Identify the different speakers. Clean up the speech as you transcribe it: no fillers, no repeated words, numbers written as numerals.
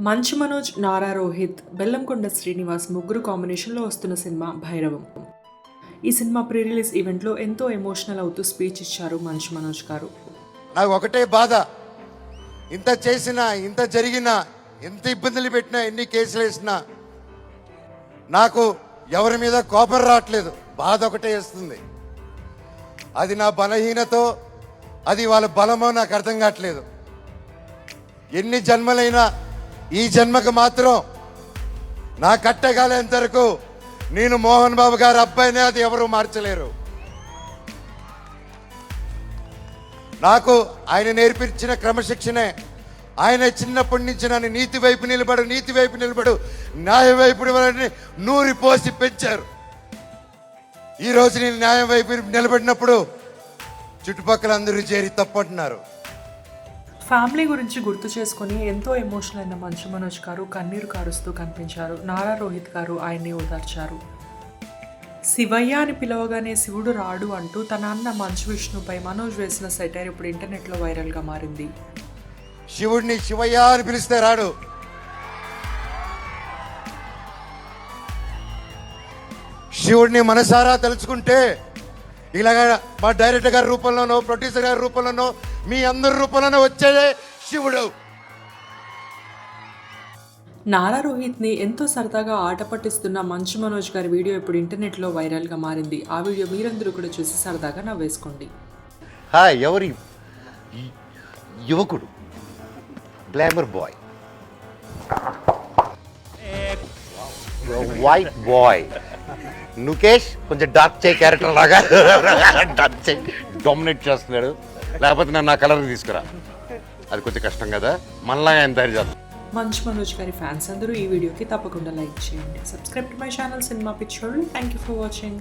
Speaker 1: మంచు మనోజ్, నారా రోహిత్, బెల్లంకొండ శ్రీనివాస్ ముగ్గురు కాంబినేషన్లో వస్తున్న సినిమా భైరవం. ఈ సినిమా ప్రీ రిలీజ్ ఈవెంట్లో ఎంతో ఎమోషనల్ అవుతూ స్పీచ్ ఇచ్చారు మంచు మనోజ్ గారు.
Speaker 2: నాకు ఒకటే బాధ, ఇంత చేసినా, ఇంత జరిగినా, ఎంత ఇబ్బందులు పెట్టినా, ఎన్ని కేసులు వేసినా నాకు ఎవరి మీద కోపం రావట్లేదు. బాధ ఒకటే వేస్తుంది. అది నా బలహీనతో, అది వాళ్ళ బలమో నాకు అర్థం కావట్లేదు. ఎన్ని జన్మలైనా ఈ జన్మకు మాత్రం నా కట్టగాలేంత వరకు నేను మోహన్ బాబు గారి అబ్బాయినే, అది ఎవరు మార్చలేరు. నాకు ఆయన నేర్పించిన క్రమశిక్షణే, ఆయన చిన్నప్పటి నుంచి నన్ను నీతి వైపు నిలబడు, న్యాయం వైపు నూరి పోసి పెంచారు. ఈరోజు నేను న్యాయం వైపు నిలబడినప్పుడు చుట్టుపక్కల అందరూ చేరి తప్పంటున్నారు.
Speaker 1: ఫ్యామిలీ గురించి గుర్తు చేసుకుని ఎంతో ఎమోషనల్ అయిన మంచు మనోజ్ గారు కన్నీరు కారుస్తూ కనిపించారు. నారా రోహిత్ గారు ఆయన్ని ఓదార్చారు. శివయ్య అని పిలవగానే శివుడు రాడు అంటూ తన అన్న మంచు విష్ణుపై మనోజ్ వేసిన సెటైర్ ఇప్పుడు ఇంటర్నెట్లో వైరల్గా మారింది.
Speaker 2: శివుడిని శివయ్య అని పిలిస్తే రాడు. శివుడిని మనసారా తలుచుకుంటే ఇలాగ మా డైరెక్టర్ గారి రూపంలోనో, ప్రొడ్యూసర్ గారి రూపంలోనో, మీ అందరి రూపంలోనో వచ్చేదే శివుడు.
Speaker 1: నారా రోహిత్ని ఎంతో సరదాగా ఆట పట్టిస్తున్న మంచు మనోజ్ గారి వీడియో ఇప్పుడు ఇంటర్నెట్లో వైరల్గా మారింది. ఆ వీడియో మీరందరూ కూడా చూసి సరదాగా నవ్వేసుకోండి.
Speaker 3: హాయ్, ఎవరి యువకుడు, గ్లామర్ బాయ్, వైట్ బాయ్ నుకేష్ కొంచెం డార్క్ చే క్యారెక్టర్ లాగా డార్క్ చే డామినేట్ చేస్తున్నాడు. లేకపోతే నన్ను నా కలర్ తీసుకురా, అది కొంచెం కష్టం కదా, మనలాగా ఆయన తయారు చేస్తాం.
Speaker 1: మంచు మనోజ్ గారి ఫ్యాన్స్ అందరూ ఈ వీడియోకి తప్పకుండా లైక్ చేయండి. Subscribe to my channel cinema పిచ్చోళ్ళు. Thank you for watching.